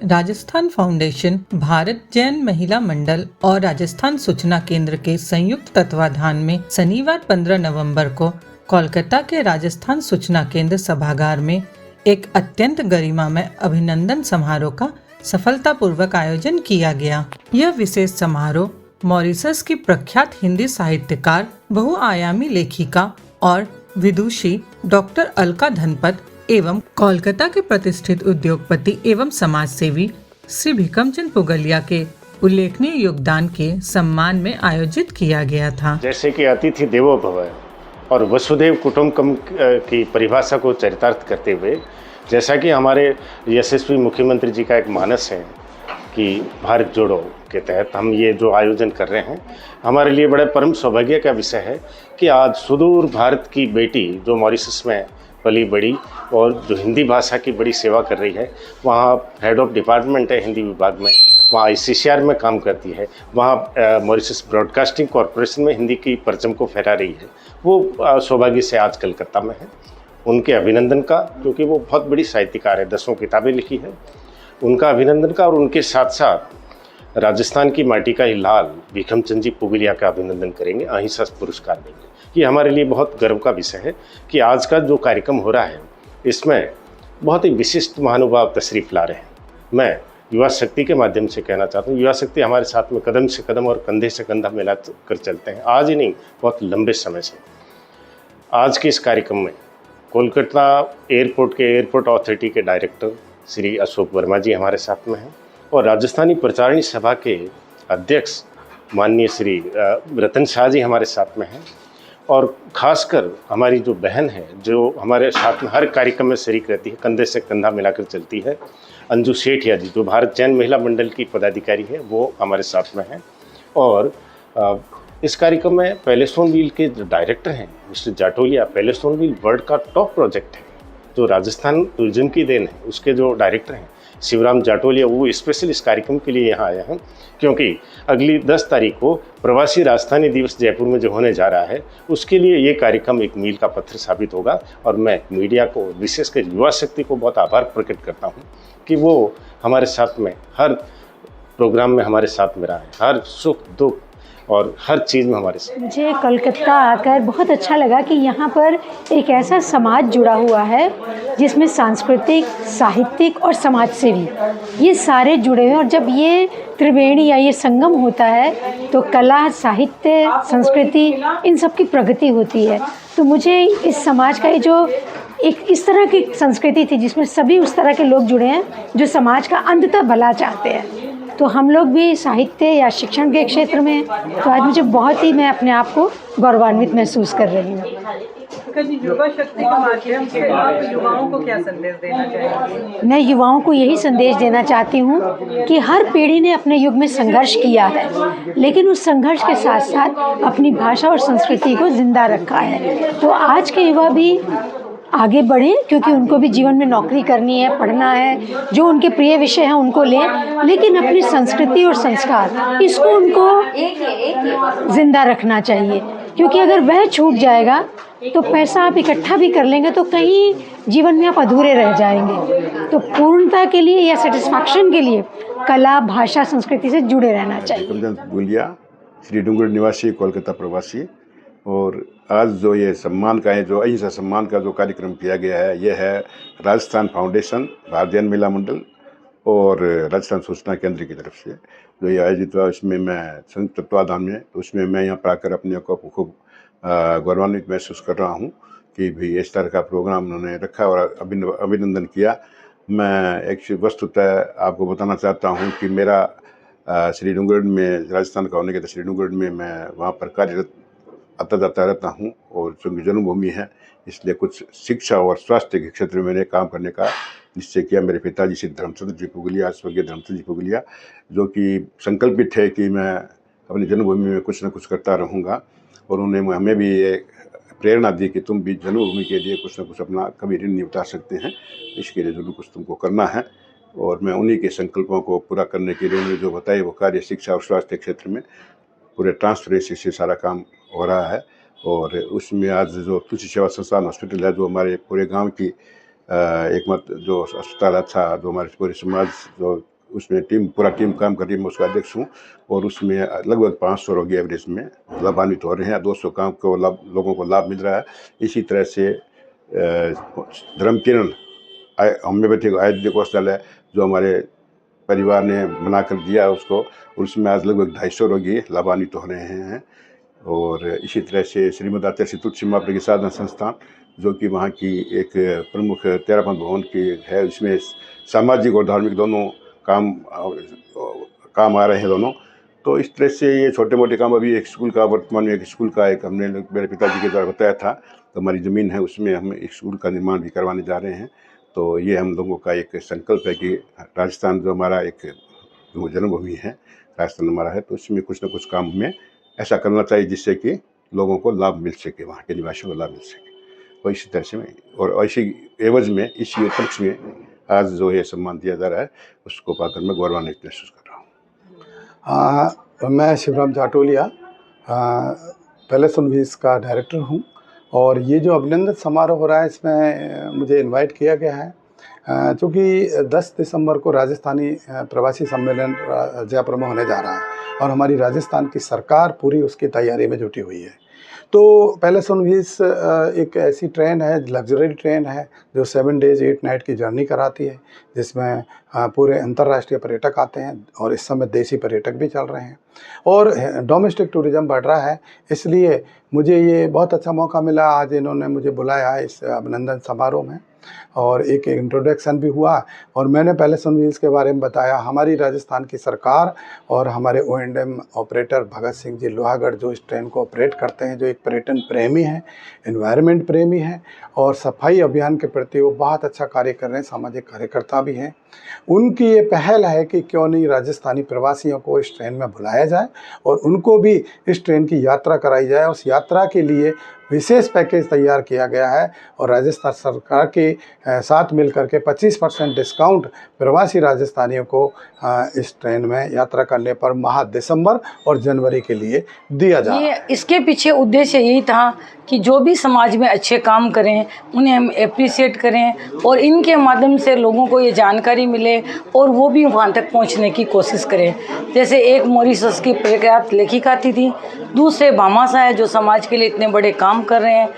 Rajasthan foundation, Bharat Jain महिला मंडल और राजस्थान सूचना केंद्र के संयुक्त तत्वाधान में शनिवार 15 नवंबर को कोलकाता के राजस्थान सूचना केंद्र सभागार में एक अत्यंत गरिमामय अभिनंदन समारोह का सफलतापूर्वक आयोजन किया गया। यह विशेष समारोह मॉरिशस की प्रख्यात हिंदी साहित्यकार, बहुआयामी लेखिका और विदुषी डॉक्टर अलका धनपत एवं कोलकाता के प्रतिष्ठित उद्योगपति एवं समाज सेवी श्री भिकमचंद पुगलिया के उल्लेखनीय योगदान के सम्मान में आयोजित किया गया था। जैसे कि अतिथि देवो भव और वसुधैव कुटुंबकम की परिभाषा को चरितार्थ करते हुए, जैसा कि हमारे यशस्वी मुख्यमंत्री जी का एक मानस है कि भारत जोड़ो के तहत हम ये जो आयोजन कर रहे हैं, हमारे लिए बड़े परम सौभाग्य का विषय है कि आज सुदूर भारत की बेटी जो मॉरिशस में पली बड़ी और जो हिंदी भाषा की बड़ी सेवा कर रही है, वहाँ हेड ऑफ डिपार्टमेंट है हिंदी विभाग में, वहाँ ICCR में काम करती है, वहाँ मॉरिशस ब्रॉडकास्टिंग कॉरपोरेशन में हिंदी की परचम को फहरा रही है, वो सौभाग्य से आज कलकत्ता में है। उनके अभिनंदन का, क्योंकि वो बहुत बड़ी साहित्यकार है, 10 किताबें लिखी है, उनका अभिनंदन का और उनके साथ साथ राजस्थान की माटी का ही लाल भिकमचंद जी पुगलिया का अभिनंदन करेंगे, अहिंसा पुरस्कार देंगे। ये हमारे लिए बहुत गर्व का विषय है कि आज का जो कार्यक्रम हो रहा है, इसमें बहुत ही विशिष्ट महानुभाव तशरीफ ला रहे हैं। मैं युवा शक्ति के माध्यम से कहना चाहता हूँ, युवा शक्ति हमारे साथ में कदम से कदम और कंधे से कंधा मिला कर चलते हैं, आज ही नहीं, बहुत लंबे समय से। आज के इस कार्यक्रम में कोलकाता एयरपोर्ट के एयरपोर्ट अथॉरिटी के डायरेक्टर श्री अशोक वर्मा जी हमारे साथ में हैं और राजस्थानी प्रचारणी सभा के अध्यक्ष माननीय श्री रतन शाह जी हमारे साथ में हैं और ख़ासकर हमारी जो बहन है, जो हमारे साथ में हर कार्यक्रम में शरीक रहती है, कंधे से कंधा मिलाकर चलती है, अंजू सेठिया जी जो भारत जैन महिला मंडल की पदाधिकारी है, वो हमारे साथ में हैं। और इस कार्यक्रम में पैलेस्टोन व्हील के जो डायरेक्टर हैं मिस्टर जाटोलिया, पैलेस्टोन व्हील वर्ल्ड का टॉप प्रोजेक्ट है जो राजस्थान टूरिज्म की देन है, उसके जो डायरेक्टर हैं शिवराम जाटोलिया, वो स्पेशल इस कार्यक्रम के लिए यहाँ आए हैं क्योंकि अगली 10 तारीख को प्रवासी राजधानी दिवस जयपुर में जो होने जा रहा है, उसके लिए ये कार्यक्रम एक मील का पत्थर साबित होगा। और मैं मीडिया को, विशेषकर युवा शक्ति को बहुत आभार प्रकट करता हूँ कि वो हमारे साथ में हर प्रोग्राम में हमारे साथ में रहा है, हर सुख दुख और हर चीज़ में हमारे साथ। मुझे कोलकाता आकर बहुत अच्छा लगा कि यहाँ पर एक ऐसा समाज जुड़ा हुआ है जिसमें सांस्कृतिक, साहित्यिक और समाज सेवी ये सारे जुड़े हुए हैं। और जब ये त्रिवेणी या ये संगम होता है तो कला, साहित्य, संस्कृति इन सब की प्रगति होती है। तो मुझे इस समाज का ये जो एक इस तरह की संस्कृति थी जिसमें सभी उस तरह के लोग जुड़े हैं जो समाज का अंततः भला चाहते हैं, तो हम लोग भी साहित्य या शिक्षण के क्षेत्र में, तो आज मुझे बहुत ही, मैं अपने आप को गौरवान्वित महसूस कर रही हूँ। युवा शक्ति के माध्यम से आप युवाओं को क्या संदेश देना चाहेंगे? मैं युवाओं को यही संदेश देना चाहती हूँ कि हर पीढ़ी ने अपने युग में संघर्ष किया है, लेकिन उस संघर्ष के साथ साथ अपनी भाषा और संस्कृति को जिंदा रखा है। तो आज के युवा भी आगे बढ़ें क्योंकि उनको भी जीवन में नौकरी करनी है, पढ़ना है, जो उनके प्रिय विषय हैं उनको लें, लेकिन अपनी संस्कृति और संस्कार इसको उनको जिंदा रखना चाहिए। क्योंकि अगर वह छूट जाएगा तो पैसा आप इकट्ठा भी कर लेंगे तो कहीं जीवन में आप अधूरे रह जाएंगे। तो पूर्णता के लिए या सेटिस्फैक्शन के लिए कला, भाषा, संस्कृति से जुड़े रहना चाहिए। श्री डूंगरी निवासी, कोलकाता प्रवासी। और आज जो ये सम्मान का है, जो अहिंसा सम्मान का जो कार्यक्रम किया गया है, यह है राजस्थान फाउंडेशन, भारत जैन महिला मंडल और राजस्थान सूचना केंद्र की तरफ से जो ये आयोजित हुआ। इसमें मैं संयुक्त तत्वाधान में, तो उसमें मैं यहाँ पर आकर अपने को खूब गौरवान्वित महसूस कर रहा हूँ कि भाई इस तरह का प्रोग्राम उन्होंने रखा और अभिनंदन किया। मैं एक वस्तुतः आपको बताना चाहता हूँ कि मेरा श्रीडूंगरगढ़ में, राजस्थान का होने के तो श्रीडूंगरगढ़ में मैं वहाँ पर कार्यरत आता जाता रहता हूँ और चूँकि जन्मभूमि है, इसलिए कुछ शिक्षा और स्वास्थ्य के क्षेत्र में मैंने काम करने का निश्चय किया। मेरे पिताजी श्री धर्मचंद्र जी पुगलिया, स्वर्गीय धर्मचंद्र जी पुगलिया, जो कि संकल्पित है कि मैं अपनी जन्मभूमि में कुछ न कुछ करता रहूँगा। और उन्होंने हमें भी ये प्रेरणा दी कि तुम भी जन्मभूमि के लिए कुछ न कुछ अपना कभी ऋण नहीं उतार सकते हैं, इसके लिए जरूर कुछ तुमको करना है। और मैं उन्हीं के संकल्पों को पूरा करने के लिए उन्होंने जो बताया वो कार्य शिक्षा और स्वास्थ्य क्षेत्र में पूरे ट्रांसपेरेंसी से सारा काम हो रहा है। और उसमें आज जो तुलसी सेवा संस्थान हॉस्पिटल है, जो हमारे पूरे गांव की एकमात्र जो अस्पताल अच्छा, जो हमारे पूरे समाज जो उसमें पूरा टीम काम कर रही है, मैं उसका अध्यक्ष हूँ। और उसमें लगभग 500 रोगी एवरेज में लाभान्वित हो रहे हैं, 200 काम को लोगों को लाभ मिल रहा है। इसी तरह से धर्म किरण होम्योपैथिक आयुर्वेदिक औषधालय जो हमारे परिवार ने बना कर दिया है उसको, उसमें आज लगभग 250 रोगी लाभान्वित हो रहे हैं। और इसी तरह से श्रीमद आचार्य तुलसी महाप्रभु की साधना संस्थान जो कि वहाँ की एक प्रमुख तेरापंथ भवन की है, इसमें सामाजिक और धार्मिक दोनों काम आ रहे हैं दोनों। तो इस तरह से ये छोटे मोटे काम, अभी एक स्कूल का, वर्तमान में एक स्कूल का एक हमने मेरे पिताजी के द्वारा बताया था, तो हमारी ज़मीन है उसमें हम एक स्कूल का निर्माण भी करवाने जा रहे हैं। तो ये हम लोगों का एक संकल्प है कि राजस्थान जो हमारा एक जो जन्मभूमि है, राजस्थान हमारा है, तो इसमें कुछ न कुछ काम हमें ऐसा करना चाहिए जिससे कि लोगों को लाभ मिल सके, वहाँ के निवासियों को लाभ मिल सके। और इसी तरह से और ऐसी एवज में, इसी उपलक्ष्य में आज जो ये सम्मान दिया जा रहा है उसको पाकर मैं गौरवान्वित महसूस कर रहा हूँ। मैं Shivram Jatolia palace on wheels का डायरेक्टर हूँ और ये जो अभिनंदन समारोह हो रहा है इसमें मुझे इनवाइट किया गया है क्योंकि 10 दिसंबर को राजस्थानी प्रवासी सम्मेलन जयपुर में होने जा रहा है और हमारी राजस्थान की सरकार पूरी उसकी तैयारी में जुटी हुई है। तो पैलेस ऑन व्हील्स एक ऐसी ट्रेन है, लग्जरी ट्रेन है जो 7 डेज 8 नाइट की जर्नी कराती है, जिसमें पूरे अंतर्राष्ट्रीय पर्यटक आते हैं और इस समय देसी पर्यटक भी चल रहे हैं और डोमेस्टिक टूरिज़्म बढ़ रहा है। इसलिए मुझे ये बहुत अच्छा मौका मिला, आज इन्होंने मुझे बुलाया है इस अभिनंदन समारोह में और एक इंट्रोडक्शन भी हुआ और मैंने पैलेस ऑन व्हील्स के बारे में बताया। हमारी राजस्थान की सरकार और हमारे O&M ऑपरेटर भगत सिंह जी लोहागढ़ जो इस ट्रेन को ऑपरेट करते हैं, जो एक पर्यटन प्रेमी हैं, एनवायरनमेंट प्रेमी हैं और सफाई अभियान के प्रति वो बहुत अच्छा कार्य कर रहे हैं, सामाजिक कार्यकर्ता भी हैं। उनकी ये पहल है कि क्यों नहीं राजस्थानी प्रवासियों को इस ट्रेन में बुलाया जाए और उनको भी इस ट्रेन की यात्रा कराई जाए। उस यात्रा के लिए विशेष पैकेज तैयार किया गया है और राजस्थान सरकार के साथ मिलकर के 25% डिस्काउंट प्रवासी राजस्थानियों को इस ट्रेन में यात्रा करने पर माह दिसंबर और जनवरी के लिए दिया जा रहा है। इसके पीछे उद्देश्य यही था कि जो भी समाज में अच्छे काम करें उन्हें हम एप्रिसिएट करें और इनके माध्यम से लोगों को ये जानकारी मिले और वो भी वहाँ तक पहुँचने की कोशिश करें। जैसे एक मॉरिशस की प्रख्यात लेखिका थी, दूसरे भामाशाह है जो समाज के लिए इतने बड़े काम कर रहे हैं।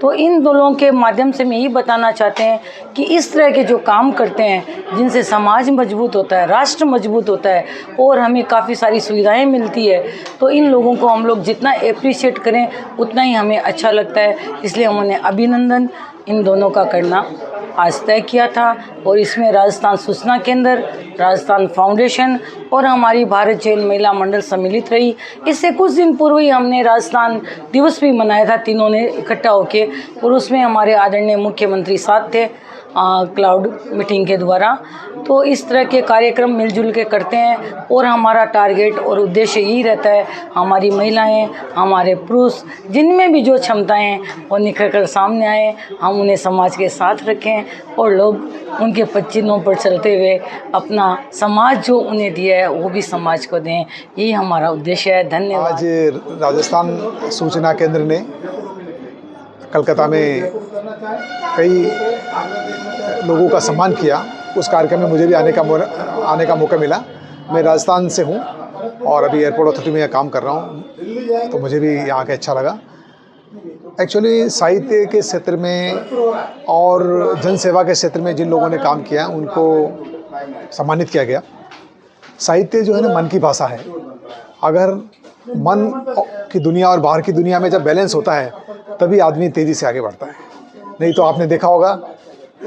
तो इन दोनों के माध्यम से हम यही बताना चाहते हैं कि इस तरह के जो काम करते हैं जिनसे समाज मजबूत होता है, राष्ट्र मजबूत होता है और हमें काफ़ी सारी सुविधाएं मिलती है, तो इन लोगों को हम लोग जितना एप्रिशिएट करें उतना ही हमें अच्छा लगता है। इसलिए हमने अभिनंदन इन दोनों का करना आज तय किया था और इसमें राजस्थान सूचना केंद्र, राजस्थान फाउंडेशन और हमारी भारत जैन महिला मंडल सम्मिलित रही। इससे कुछ दिन पूर्व ही हमने राजस्थान दिवस भी मनाया था, तीनों ने इकट्ठा होके, और उसमें हमारे आदरणीय मुख्यमंत्री साथ थे क्लाउड मीटिंग के द्वारा। तो इस तरह के कार्यक्रम मिलजुल के करते हैं और हमारा टारगेट और उद्देश्य यही रहता है हमारी महिलाएं, हमारे पुरुष जिनमें भी जो क्षमताएं हैं वो निखर कर सामने आए, हम उन्हें समाज के साथ रखें और लोग उनके पच्चीनों पर चलते हुए अपना समाज जो उन्हें दिया है वो भी समाज को दें। यही हमारा उद्देश्य है। धन्यवाद। आज राजस्थान सूचना केंद्र ने कलकत्ता में कई लोगों का सम्मान किया। उस कार्यक्रम में मुझे भी आने का मौका मिला। मैं राजस्थान से हूँ और अभी एयरपोर्ट अथॉरिटी में काम कर रहा हूँ, तो मुझे भी यहाँ के अच्छा लगा। एक्चुअली साहित्य के क्षेत्र में और जनसेवा के क्षेत्र में जिन लोगों ने काम किया उनको सम्मानित किया गया। साहित्य जो है ना मन की भाषा है। अगर मन की दुनिया और बाहर की दुनिया में जब बैलेंस होता है तभी आदमी तेज़ी से आगे बढ़ता है। नहीं तो आपने देखा होगा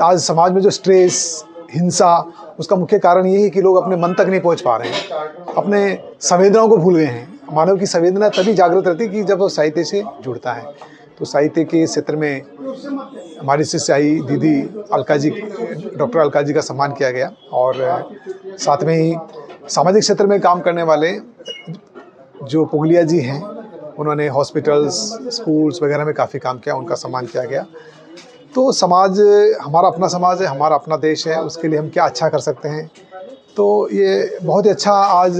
आज समाज में जो स्ट्रेस, हिंसा, उसका मुख्य कारण यही है कि लोग अपने मन तक नहीं पहुंच पा रहे हैं, अपने संवेदनाओं को भूल गए हैं। मानव की संवेदना तभी जागृत रहती है कि जब वो साहित्य से जुड़ता है। तो साहित्य के क्षेत्र में हमारी शिष्याई दीदी अलका जी, डॉक्टर अलका जी का सम्मान किया गया और साथ में ही सामाजिक क्षेत्र में काम करने वाले जो पुगलिया जी हैं, उन्होंने हॉस्पिटल्स, स्कूल्स वगैरह में काफ़ी काम किया, उनका सम्मान किया गया। तो समाज हमारा अपना समाज है, हमारा अपना देश है, उसके लिए हम क्या अच्छा कर सकते हैं। तो ये बहुत ही अच्छा आज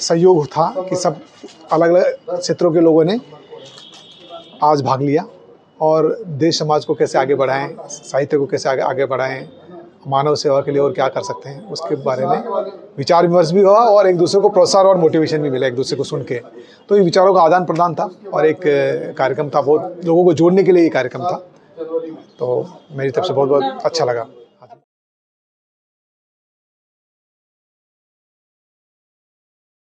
सहयोग था कि सब अलग अलग क्षेत्रों के लोगों ने आज भाग लिया और देश समाज को कैसे आगे बढ़ाएं, साहित्य को कैसे आगे बढ़ाएं मानव सेवा के लिए और क्या कर सकते हैं उसके बारे में विचार विमर्श भी हुआ और एक दूसरे को प्रोत्साहन और मोटिवेशन भी मिला एक दूसरे को सुन के। तो ये विचारों का आदान प्रदान था और एक कार्यक्रम था, बहुत लोगों को जोड़ने के लिए ये कार्यक्रम था। तो मेरी तरफ से बहुत बहुत अच्छा लगा।